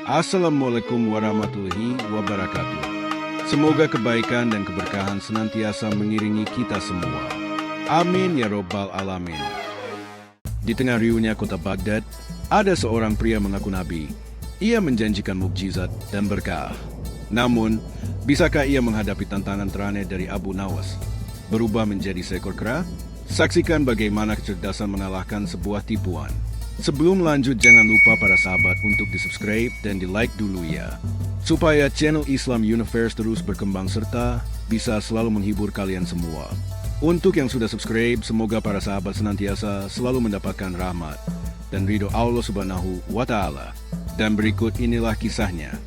Assalamualaikum warahmatullahi wabarakatuh. Semoga kebaikan dan keberkahan senantiasa mengiringi kita semua. Amin ya robbal alamin. Di tengah riuhnya kota Baghdad, ada seorang pria mengaku nabi. Ia menjanjikan mukjizat dan berkah. Namun, bisakah ia menghadapi tantangan teraneh dari Abu Nawas? Berubah menjadi seekor kera? Saksikan bagaimana kecerdasan mengalahkan sebuah tipuan. Sebelum lanjut, jangan lupa para sahabat untuk di-subscribe dan di-like dulu ya. Supaya channel Islam Universe terus berkembang serta bisa selalu menghibur kalian semua. Untuk yang sudah subscribe, semoga para sahabat senantiasa selalu mendapatkan rahmat dan ridho Allah Subhanahu wa Ta'ala. Dan berikut inilah kisahnya.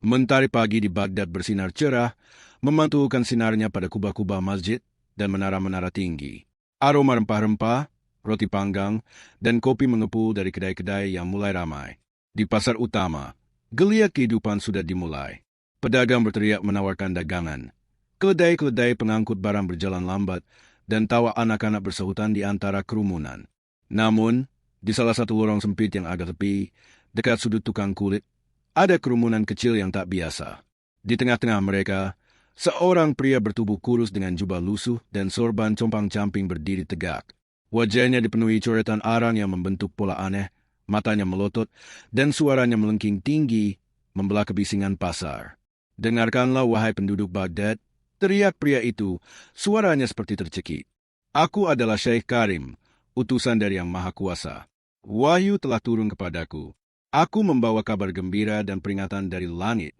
Mentari pagi di Baghdad bersinar cerah, memantulkan sinarnya pada kubah-kubah masjid dan menara-menara tinggi. Aroma rempah-rempah, roti panggang, dan kopi mengepul dari kedai-kedai yang mulai ramai. Di pasar utama, geliat kehidupan sudah dimulai. Pedagang berteriak menawarkan dagangan. Keledai-keledai pengangkut barang berjalan lambat, dan tawa anak-anak bersahutan di antara kerumunan. Namun, di salah satu lorong sempit yang agak tepi, dekat sudut tukang kulit, ada kerumunan kecil yang tak biasa. Di tengah-tengah mereka, seorang pria bertubuh kurus dengan jubah lusuh dan sorban compang-camping berdiri tegak. Wajahnya dipenuhi coretan arang yang membentuk pola aneh, matanya melotot, dan suaranya melengking tinggi, membelah kebisingan pasar. Dengarkanlah wahai penduduk Baghdad, teriak pria itu, suaranya seperti tercekik. Aku adalah Syekh Karim, utusan dari Yang Maha Kuasa. Wahyu telah turun kepadaku. Aku membawa kabar gembira dan peringatan dari langit.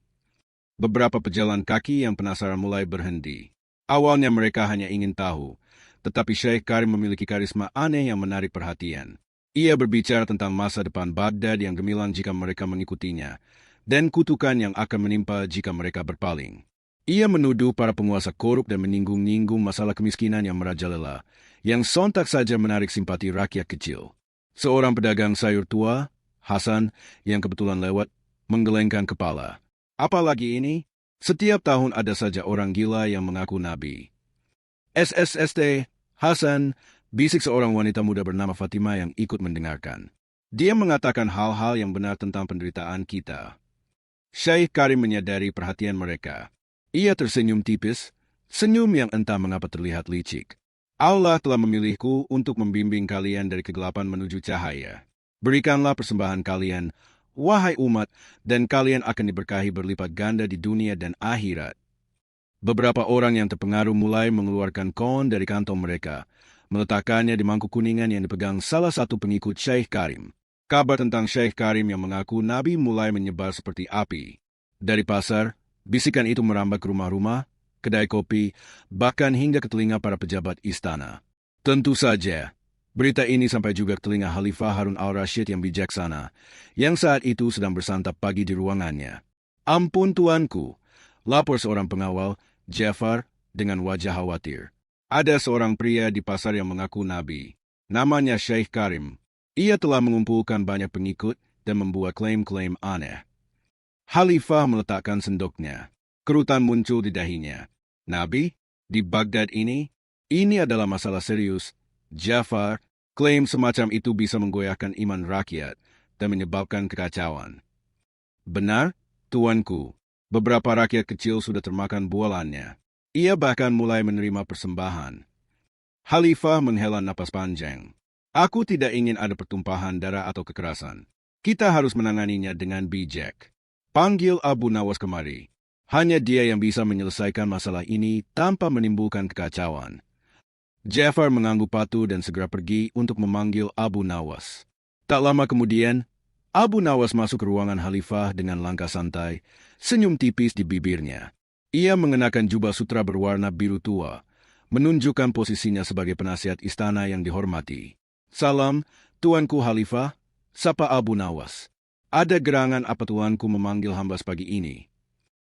Beberapa pejalan kaki yang penasaran mulai berhenti. Awalnya mereka hanya ingin tahu, tetapi Syekh Karim memiliki karisma aneh yang menarik perhatian. Ia berbicara tentang masa depan Baghdad yang gemilang jika mereka mengikutinya, dan kutukan yang akan menimpa jika mereka berpaling. Ia menuduh para penguasa korup dan menyinggung-nyinggung masalah kemiskinan yang merajalela, yang sontak saja menarik simpati rakyat kecil. Seorang pedagang sayur tua, Hasan, yang kebetulan lewat, menggelengkan kepala. Apalagi ini? Setiap tahun ada saja orang gila yang mengaku nabi. SSST, Hasan, bisik seorang wanita muda bernama Fatimah yang ikut mendengarkan. Dia mengatakan hal-hal yang benar tentang penderitaan kita. Syekh Karim menyadari perhatian mereka. Ia tersenyum tipis, senyum yang entah mengapa terlihat licik. Allah telah memilihku untuk membimbing kalian dari kegelapan menuju cahaya. Berikanlah persembahan kalian, wahai umat, dan kalian akan diberkahi berlipat ganda di dunia dan akhirat. Beberapa orang yang terpengaruh mulai mengeluarkan koin dari kantong mereka, meletakkannya di mangkuk kuningan yang dipegang salah satu pengikut Syekh Karim. Kabar tentang Syekh Karim yang mengaku nabi mulai menyebar seperti api. Dari pasar, bisikan itu merambat ke rumah-rumah, kedai kopi, bahkan hingga ke telinga para pejabat istana. Tentu saja, berita ini sampai juga ke telinga Khalifah Harun al-Rashid yang bijaksana, yang saat itu sedang bersantap pagi di ruangannya. Ampun tuanku, lapor seorang pengawal, Jafar, dengan wajah khawatir. Ada seorang pria di pasar yang mengaku nabi. Namanya Syekh Karim. Ia telah mengumpulkan banyak pengikut dan membuat klaim-klaim aneh. Khalifah meletakkan sendoknya. Kerutan muncul di dahinya. Nabi? Di Baghdad ini? Ini adalah masalah serius. Jafar, klaim semacam itu bisa menggoyahkan iman rakyat dan menyebabkan kekacauan. Benar, tuanku. Beberapa rakyat kecil sudah termakan bualannya. Ia bahkan mulai menerima persembahan. Khalifah menghela napas panjang. Aku tidak ingin ada pertumpahan darah atau kekerasan. Kita harus menanganinya dengan bijak. Panggil Abu Nawas kemari. Hanya dia yang bisa menyelesaikan masalah ini tanpa menimbulkan kekacauan. Jafar mengangguk patuh dan segera pergi untuk memanggil Abu Nawas. Tak lama kemudian, Abu Nawas masuk ke ruangan Khalifah dengan langkah santai, senyum tipis di bibirnya. Ia mengenakan jubah sutra berwarna biru tua, menunjukkan posisinya sebagai penasihat istana yang dihormati. Salam, tuanku Khalifah, sapa Abu Nawas. Ada gerangan apa tuanku memanggil hamba pagi ini?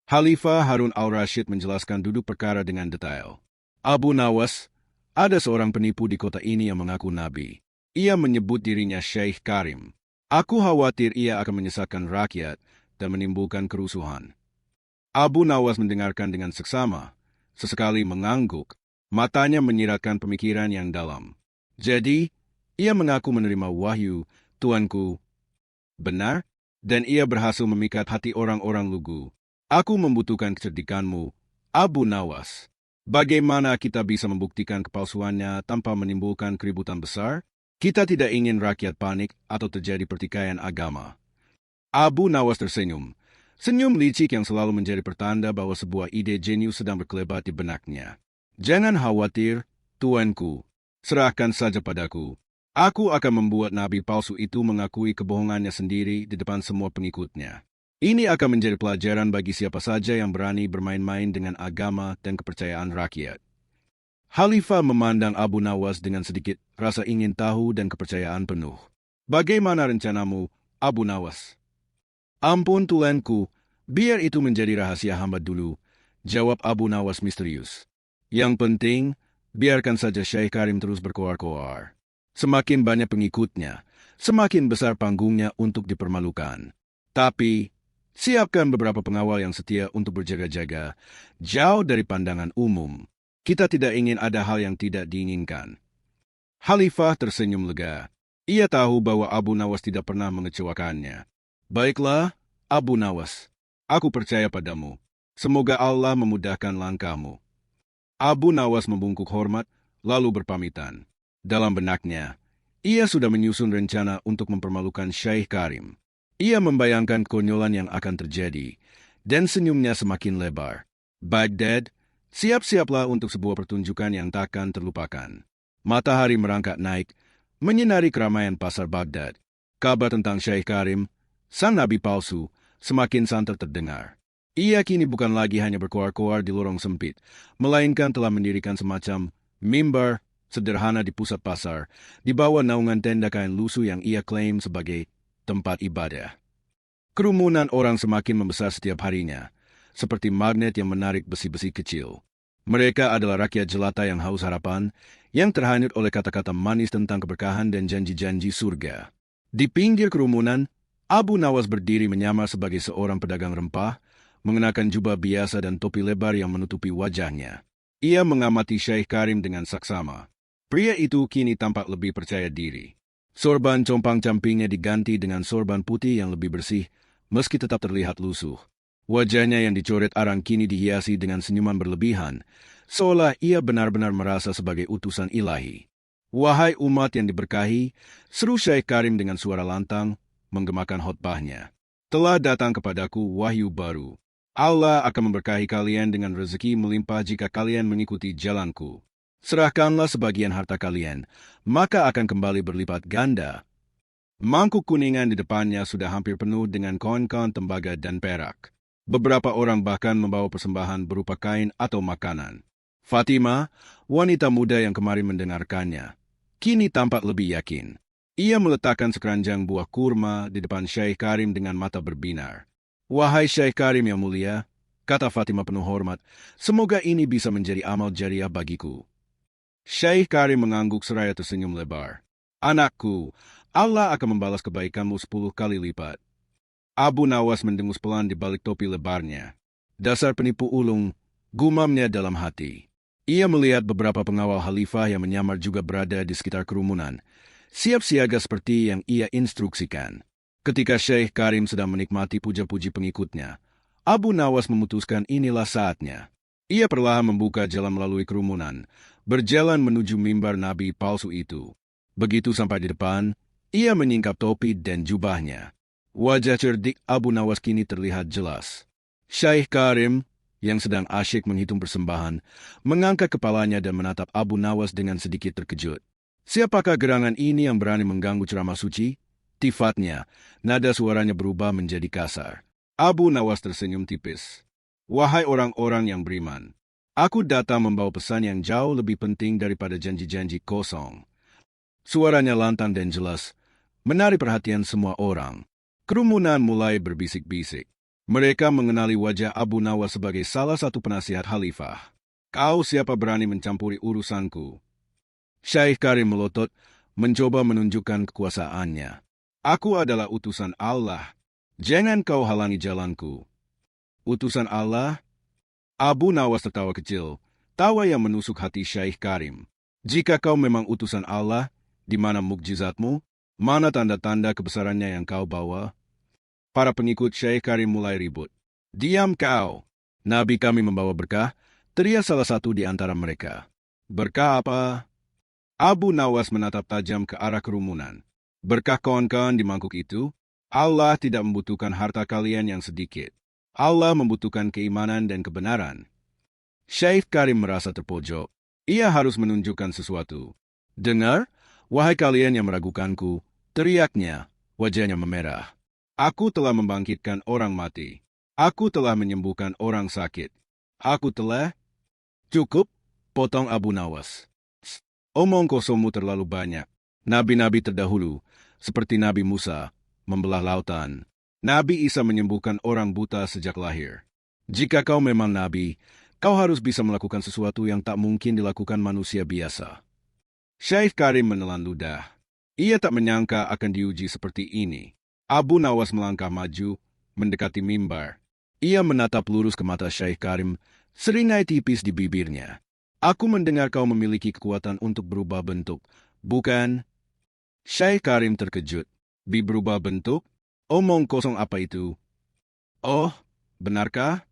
Khalifah Harun al-Rashid menjelaskan duduk perkara dengan detail. Abu Nawas, ada seorang penipu di kota ini yang mengaku nabi. Ia menyebut dirinya Syekh Karim. Aku khawatir ia akan menyesatkan rakyat dan menimbulkan kerusuhan. Abu Nawas mendengarkan dengan seksama, sesekali mengangguk, matanya menyiratkan pemikiran yang dalam. Jadi, ia mengaku menerima wahyu, tuanku. Benar? dan ia berhasil memikat hati orang-orang lugu. Aku membutuhkan kecerdikanmu, Abu Nawas. Bagaimana kita bisa membuktikan kepalsuannya tanpa menimbulkan keributan besar? Kita tidak ingin rakyat panik atau terjadi pertikaian agama. Abu Nawas tersenyum. Senyum licik yang selalu menjadi pertanda bahwa sebuah ide jenius sedang berkelebat di benaknya. Jangan khawatir, tuanku. Serahkan saja padaku. Aku akan membuat nabi palsu itu mengakui kebohongannya sendiri di depan semua pengikutnya. Ini akan menjadi pelajaran bagi siapa saja yang berani bermain-main dengan agama dan kepercayaan rakyat. Khalifah memandang Abu Nawas dengan sedikit rasa ingin tahu dan kepercayaan penuh. Bagaimana rencanamu, Abu Nawas? Ampun tuanku, biar itu menjadi rahasia hamba dulu, jawab Abu Nawas misterius. Yang penting, biarkan saja Syekh Karim terus berkoar-koar. Semakin banyak pengikutnya, semakin besar panggungnya untuk dipermalukan. Tapi, siapkan beberapa pengawal yang setia untuk berjaga-jaga, jauh dari pandangan umum. Kita tidak ingin ada hal yang tidak diinginkan. Khalifah tersenyum lega. Ia tahu bahwa Abu Nawas tidak pernah mengecewakannya. Baiklah, Abu Nawas. Aku percaya padamu. Semoga Allah memudahkan langkahmu. Abu Nawas membungkuk hormat, lalu berpamitan. Dalam benaknya, ia sudah menyusun rencana untuk mempermalukan Syekh Karim. Ia membayangkan konyolan yang akan terjadi, dan senyumnya semakin lebar. Baghdad, siap-siaplah untuk sebuah pertunjukan yang takkan terlupakan. Matahari merangkak naik, menyinari keramaian pasar Baghdad. Kabar tentang Syekh Karim, sang nabi palsu, semakin santer terdengar. Ia kini bukan lagi hanya berkoar-koar di lorong sempit, melainkan telah mendirikan semacam mimbar sederhana di pusat pasar, di bawah naungan tenda kain lusuh yang ia klaim sebagai tempat ibadah. Kerumunan orang semakin membesar setiap harinya, seperti magnet yang menarik besi-besi kecil. Mereka adalah rakyat jelata yang haus harapan, yang terhanyut oleh kata-kata manis tentang keberkahan dan janji-janji surga. Di pinggir kerumunan, Abu Nawas berdiri menyamar sebagai seorang pedagang rempah, mengenakan jubah biasa dan topi lebar yang menutupi wajahnya. Ia mengamati Syekh Karim dengan saksama. Pria itu kini tampak lebih percaya diri. Sorban compang-campingnya diganti dengan sorban putih yang lebih bersih, meski tetap terlihat lusuh. Wajahnya yang dicoret arang kini dihiasi dengan senyuman berlebihan, seolah ia benar-benar merasa sebagai utusan ilahi. Wahai umat yang diberkahi, seru Syekh Karim dengan suara lantang, menggemakan khotbahnya. Telah datang kepadaku wahyu baru. Allah akan memberkahi kalian dengan rezeki melimpah jika kalian mengikuti jalanku. Serahkanlah sebagian harta kalian, maka akan kembali berlipat ganda. Mangkuk kuningan di depannya sudah hampir penuh dengan koin-koin tembaga dan perak. Beberapa orang bahkan membawa persembahan berupa kain atau makanan. Fatimah, wanita muda yang kemarin mendengarkannya, kini tampak lebih yakin. Ia meletakkan sekeranjang buah kurma di depan Syekh Karim dengan mata berbinar. Wahai Syekh Karim yang mulia, kata Fatimah penuh hormat, semoga ini bisa menjadi amal jariah bagiku. Syekh Karim mengangguk seraya tersenyum lebar. Anakku, Allah akan membalas kebaikanmu 10 kali lipat. Abu Nawas mendengus pelan di balik topi lebarnya. Dasar penipu ulung, gumamnya dalam hati. Ia melihat beberapa pengawal khalifah yang menyamar juga berada di sekitar kerumunan, siap siaga seperti yang ia instruksikan. Ketika Syekh Karim sedang menikmati puja-puji pengikutnya, Abu Nawas memutuskan inilah saatnya. Ia perlahan membuka jalan melalui kerumunan, berjalan menuju mimbar nabi palsu itu. Begitu sampai di depan, ia menyingkap topi dan jubahnya. Wajah cerdik Abu Nawas kini terlihat jelas. Syekh Karim, yang sedang asyik menghitung persembahan, mengangkat kepalanya dan menatap Abu Nawas dengan sedikit terkejut. Siapakah gerangan ini yang berani mengganggu ceramah suci? Tifatnya, nada suaranya berubah menjadi kasar. Abu Nawas tersenyum tipis. Wahai orang-orang yang beriman, aku datang membawa pesan yang jauh lebih penting daripada janji-janji kosong. Suaranya lantang dan jelas, menarik perhatian semua orang. Kerumunan mulai berbisik-bisik. Mereka mengenali wajah Abu Nawas sebagai salah satu penasihat khalifah. Kau siapa berani mencampuri urusanku? Syekh Karim melotot, mencoba menunjukkan kekuasaannya. Aku adalah utusan Allah. Jangan kau halangi jalanku. Utusan Allah? Abu Nawas tertawa kecil, tawa yang menusuk hati Syekh Karim. Jika kau memang utusan Allah, di mana mukjizatmu? Mana tanda-tanda kebesarannya yang kau bawa? Para pengikut Syekh Karim mulai ribut. "Diam kau! Nabi kami membawa berkah," teriak salah satu di antara mereka. "Berkah apa?" Abu Nawas menatap tajam ke arah kerumunan. "Berkah kawan-kawan di mangkuk itu? Allah tidak membutuhkan harta kalian yang sedikit. Allah membutuhkan keimanan dan kebenaran." Syekh Karim merasa terpojok. Ia harus menunjukkan sesuatu. "Dengar, wahai kalian yang meragukanku," teriaknya, wajahnya memerah. "Aku telah membangkitkan orang mati. Aku telah menyembuhkan orang sakit. Aku telah..." "Cukup," potong Abu Nawas. "Omong kosongmu terlalu banyak. Nabi-nabi terdahulu, seperti Nabi Musa, membelah lautan. Nabi Isa menyembuhkan orang buta sejak lahir. Jika kau memang nabi, kau harus bisa melakukan sesuatu yang tak mungkin dilakukan manusia biasa." Syekh Karim menelan ludah. Ia tak menyangka akan diuji seperti ini. Abu Nawas melangkah maju, mendekati mimbar. Ia menatap lurus ke mata Syekh Karim, seringai tipis di bibirnya. "Aku mendengar kau memiliki kekuatan untuk berubah bentuk, bukan?" Syekh Karim terkejut. "Berubah bentuk? Omong kosong apa itu?" "Oh, benarkah?"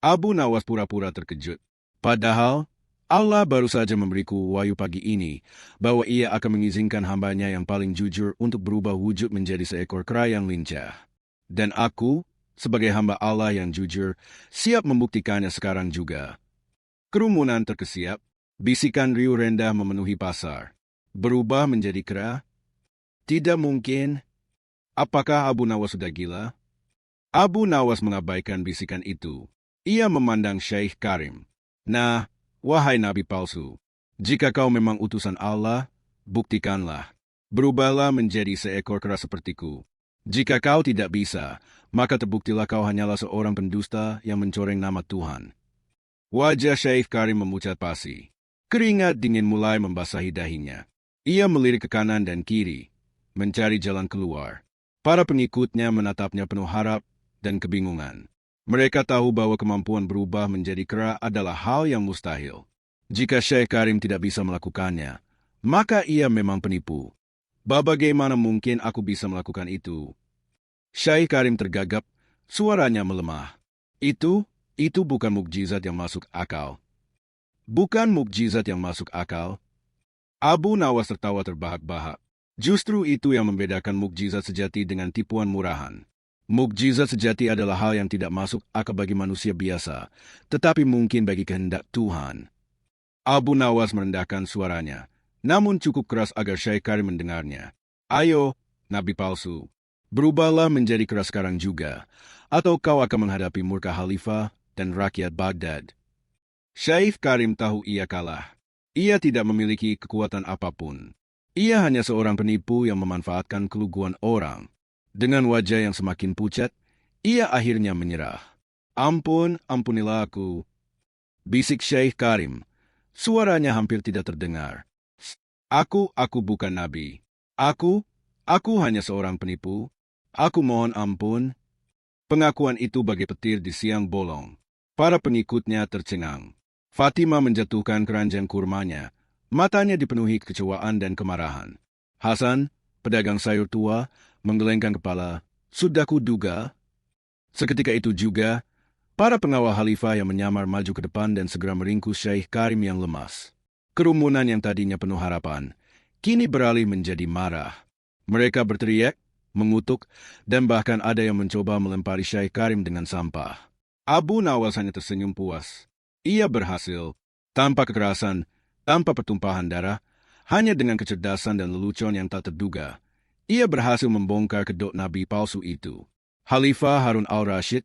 Abu Nawas pura-pura terkejut. "Padahal, Allah baru saja memberiku wahyu pagi ini bahwa ia akan mengizinkan hambanya yang paling jujur untuk berubah wujud menjadi seekor kera yang lincah. Dan aku, sebagai hamba Allah yang jujur, siap membuktikannya sekarang juga." Kerumunan terkesiap, bisikan riuh rendah memenuhi pasar. "Berubah menjadi kera? Tidak mungkin. Apakah Abu Nawas sudah gila?" Abu Nawas mengabaikan bisikan itu. Ia memandang Syekh Karim. "Nah, wahai nabi palsu, jika kau memang utusan Allah, buktikanlah. Berubahlah menjadi seekor kera sepertiku. Jika kau tidak bisa, maka terbuktilah kau hanyalah seorang pendusta yang mencoreng nama Tuhan." Wajah Syekh Karim memucat pasi. Keringat dingin mulai membasahi dahinya. Ia melirik ke kanan dan kiri, mencari jalan keluar. Para pengikutnya menatapnya penuh harap dan kebingungan. Mereka tahu bahwa kemampuan berubah menjadi kera adalah hal yang mustahil. Jika Syekh Karim tidak bisa melakukannya, maka ia memang penipu. "Bagaimana mungkin aku bisa melakukan itu?" Syekh Karim tergagap, suaranya melemah. Itu bukan mukjizat yang masuk akal." "Bukan mukjizat yang masuk akal?" Abu Nawas tertawa terbahak-bahak. "Justru itu yang membedakan mukjizat sejati dengan tipuan murahan. Mukjizat sejati adalah hal yang tidak masuk akal bagi manusia biasa, tetapi mungkin bagi kehendak Tuhan." Abu Nawas merendahkan suaranya, namun cukup keras agar Syekh Karim mendengarnya. "Ayo, nabi palsu, berubahlah menjadi kera sekarang juga, atau kau akan menghadapi murka Khalifah dan rakyat Baghdad." Syekh Karim tahu ia kalah. Ia tidak memiliki kekuatan apapun. Ia hanya seorang penipu yang memanfaatkan keluguan orang. Dengan wajah yang semakin pucat, ia akhirnya menyerah. Ampunilah aku," bisik Syekh Karim. Suaranya hampir tidak terdengar. Aku bukan nabi. Aku hanya seorang penipu. Aku mohon ampun." Pengakuan itu bagai petir di siang bolong. Para pengikutnya tercengang. Fatimah menjatuhkan keranjang kurmanya. Matanya dipenuhi kekecewaan dan kemarahan. Hasan, pedagang sayur tua, menggelengkan kepala. "Sudah kuduga." Seketika itu juga, para pengawal Khalifah yang menyamar maju ke depan dan segera meringkus Syekh Karim yang lemas. Kerumunan yang tadinya penuh harapan, kini beralih menjadi marah. Mereka berteriak, mengutuk, dan bahkan ada yang mencoba melempari Syekh Karim dengan sampah. Abu Nawas hanya tersenyum puas. Ia berhasil, tanpa kekerasan, tanpa pertumpahan darah, hanya dengan kecerdasan dan lelucon yang tak terduga. Ia berhasil membongkar kedok nabi palsu itu. Khalifah Harun al-Rashid,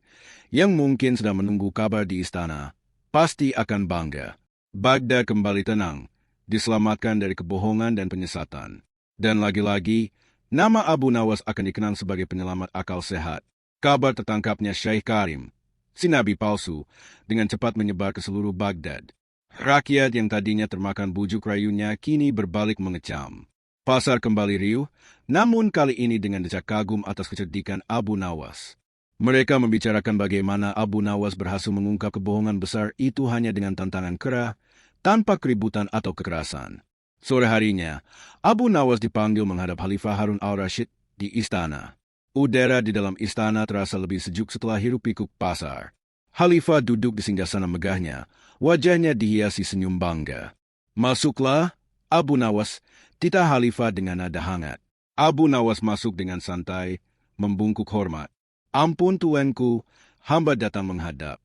yang mungkin sedang menunggu kabar di istana, pasti akan bangga. Baghdad kembali tenang, diselamatkan dari kebohongan dan penyesatan. Dan lagi-lagi, nama Abu Nawas akan dikenang sebagai penyelamat akal sehat. Kabar tertangkapnya Syekh Karim, si nabi palsu, dengan cepat menyebar ke seluruh Baghdad. Rakyat yang tadinya termakan bujuk rayunya kini berbalik mengecam. Pasar kembali riuh, namun kali ini dengan decak kagum atas kecerdikan Abu Nawas. Mereka membicarakan bagaimana Abu Nawas berhasil mengungkap kebohongan besar itu hanya dengan tantangan kera, tanpa keributan atau kekerasan. Sore harinya, Abu Nawas dipanggil menghadap Khalifah Harun al-Rashid di istana. Udara di dalam istana terasa lebih sejuk setelah hiruk-pikuk pasar. Khalifah duduk di singgasana megahnya, wajahnya dihiasi senyum bangga. "Masuklah, Abu Nawas," titah Khalifah dengan nada hangat. Abu Nawas masuk dengan santai, membungkuk hormat. "Ampun tuanku, hamba datang menghadap."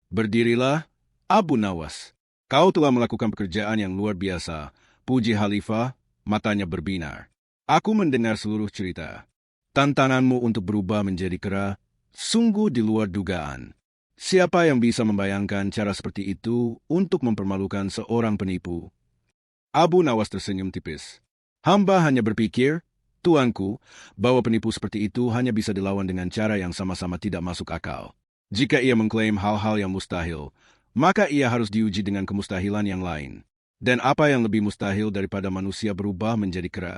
"Berdirilah, Abu Nawas. Kau telah melakukan pekerjaan yang luar biasa," puji Khalifah, matanya berbinar. "Aku mendengar seluruh cerita. Tantanganmu untuk berubah menjadi kera sungguh di luar dugaan. Siapa yang bisa membayangkan cara seperti itu untuk mempermalukan seorang penipu?" Abu Nawas tersenyum tipis. "Hamba hanya berpikir, tuanku, bahwa penipu seperti itu hanya bisa dilawan dengan cara yang sama-sama tidak masuk akal. Jika ia mengklaim hal-hal yang mustahil, maka ia harus diuji dengan kemustahilan yang lain. Dan apa yang lebih mustahil daripada manusia berubah menjadi kera?"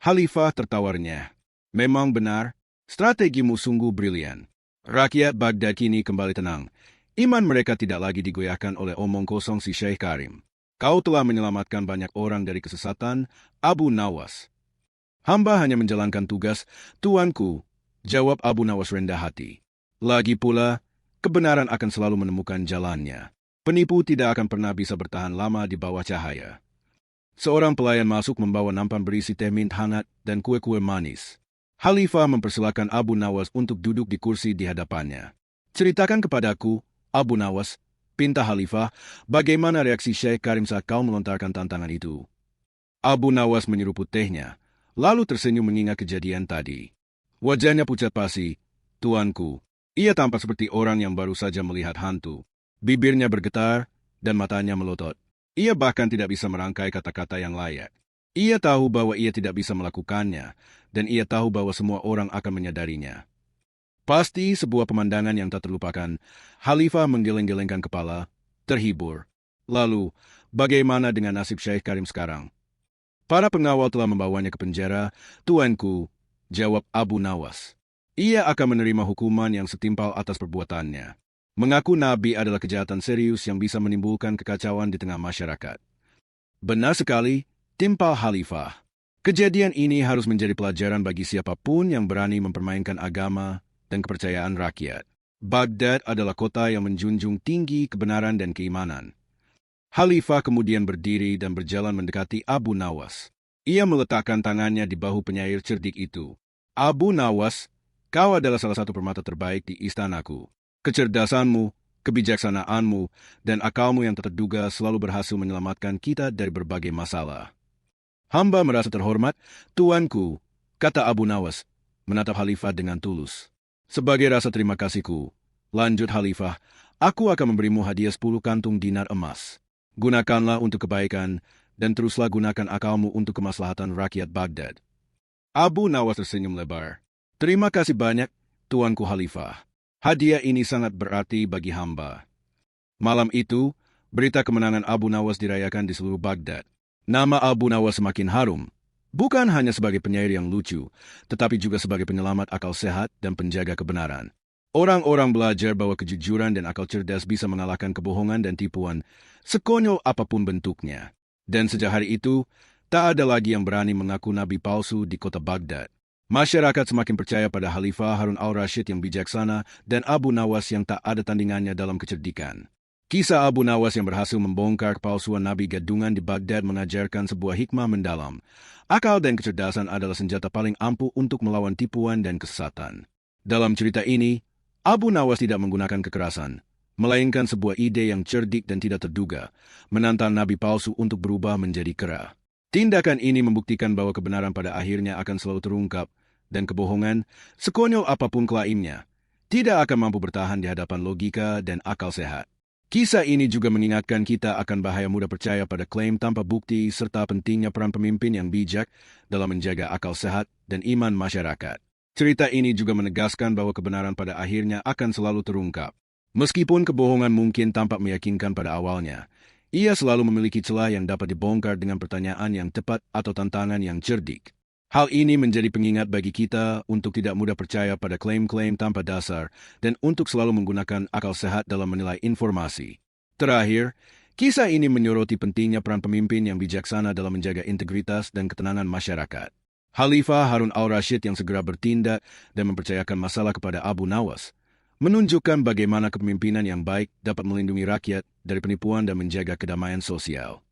Khalifah tertawarnya. "Memang benar, strategimu sungguh brilian. Rakyat Baghdad kini kembali tenang. Iman mereka tidak lagi digoyahkan oleh omong kosong si Syekh Karim. Kau telah menyelamatkan banyak orang dari kesesatan, Abu Nawas." "Hamba hanya menjalankan tugas, tuanku," jawab Abu Nawas rendah hati. "Lagi pula, kebenaran akan selalu menemukan jalannya. Penipu tidak akan pernah bisa bertahan lama di bawah cahaya." Seorang pelayan masuk membawa nampan berisi teh mint hangat dan kue-kue manis. Khalifah mempersilakan Abu Nawas untuk duduk di kursi di hadapannya. "Ceritakan kepadaku, Abu Nawas," pinta Khalifah, "bagaimana reaksi Syekh Karim saat kau melontarkan tantangan itu?" Abu Nawas menyeruput tehnya, lalu tersenyum mengingat kejadian tadi. Wajahnya pucat pasi. "Tuanku, ia tampak seperti orang yang baru saja melihat hantu. Bibirnya bergetar dan matanya melotot. Ia bahkan tidak bisa merangkai kata-kata yang layak. Ia tahu bahwa ia tidak bisa melakukannya, dan ia tahu bahwa semua orang akan menyadarinya. Pasti sebuah pemandangan yang tak terlupakan." Khalifah menggeleng-gelengkan kepala, terhibur. "Lalu, bagaimana dengan nasib Syekh Karim sekarang?" "Para pengawal telah membawanya ke penjara, tuanku," jawab Abu Nawas. "Ia akan menerima hukuman yang setimpal atas perbuatannya. Mengaku Nabi adalah kejahatan serius yang bisa menimbulkan kekacauan di tengah masyarakat." "Benar sekali," timpal Khalifah. "Kejadian ini harus menjadi pelajaran bagi siapapun yang berani mempermainkan agama dan kepercayaan rakyat. Baghdad adalah kota yang menjunjung tinggi kebenaran dan keimanan." Khalifah kemudian berdiri dan berjalan mendekati Abu Nawas. Ia meletakkan tangannya di bahu penyair cerdik itu. "Abu Nawas, kau adalah salah satu permata terbaik di istanaku. Kecerdasanmu, kebijaksanaanmu, dan akalmu yang tak terduga selalu berhasil menyelamatkan kita dari berbagai masalah." "Hamba merasa terhormat, tuanku," kata Abu Nawas, menatap Khalifah dengan tulus. "Sebagai rasa terima kasihku," lanjut Khalifah, "aku akan memberimu hadiah 10 kantung dinar emas. Gunakanlah untuk kebaikan, dan teruslah gunakan akalmu untuk kemaslahatan rakyat Baghdad." Abu Nawas tersenyum lebar. "Terima kasih banyak, tuanku Khalifah. Hadiah ini sangat berarti bagi hamba." Malam itu, berita kemenangan Abu Nawas dirayakan di seluruh Baghdad. Nama Abu Nawas semakin harum, bukan hanya sebagai penyair yang lucu, tetapi juga sebagai penyelamat akal sehat dan penjaga kebenaran. Orang-orang belajar bahwa kejujuran dan akal cerdas bisa mengalahkan kebohongan dan tipuan, sekonyol apapun bentuknya. Dan sejak hari itu, tak ada lagi yang berani mengaku nabi palsu di kota Baghdad. Masyarakat semakin percaya pada Khalifah Harun al-Rashid yang bijaksana dan Abu Nawas yang tak ada tandingannya dalam kecerdikan. Kisah Abu Nawas yang berhasil membongkar kepalsuan Nabi gadungan di Baghdad mengajarkan sebuah hikmah mendalam. Akal dan kecerdasan adalah senjata paling ampuh untuk melawan tipuan dan kesesatan. Dalam cerita ini, Abu Nawas tidak menggunakan kekerasan, melainkan sebuah ide yang cerdik dan tidak terduga, menantang Nabi palsu untuk berubah menjadi kera. Tindakan ini membuktikan bahwa kebenaran pada akhirnya akan selalu terungkap, dan kebohongan, sekonyol apapun klaimnya, tidak akan mampu bertahan di hadapan logika dan akal sehat. Kisah ini juga mengingatkan kita akan bahaya mudah percaya pada klaim tanpa bukti serta pentingnya peran pemimpin yang bijak dalam menjaga akal sehat dan iman masyarakat. Cerita ini juga menegaskan bahwa kebenaran pada akhirnya akan selalu terungkap. Meskipun kebohongan mungkin tampak meyakinkan pada awalnya, ia selalu memiliki celah yang dapat dibongkar dengan pertanyaan yang tepat atau tantangan yang cerdik. Hal ini menjadi pengingat bagi kita untuk tidak mudah percaya pada klaim-klaim tanpa dasar dan untuk selalu menggunakan akal sehat dalam menilai informasi. Terakhir, kisah ini menyoroti pentingnya peran pemimpin yang bijaksana dalam menjaga integritas dan ketenangan masyarakat. Khalifah Harun al-Rashid yang segera bertindak dan mempercayakan masalah kepada Abu Nawas menunjukkan bagaimana kepemimpinan yang baik dapat melindungi rakyat dari penipuan dan menjaga kedamaian sosial.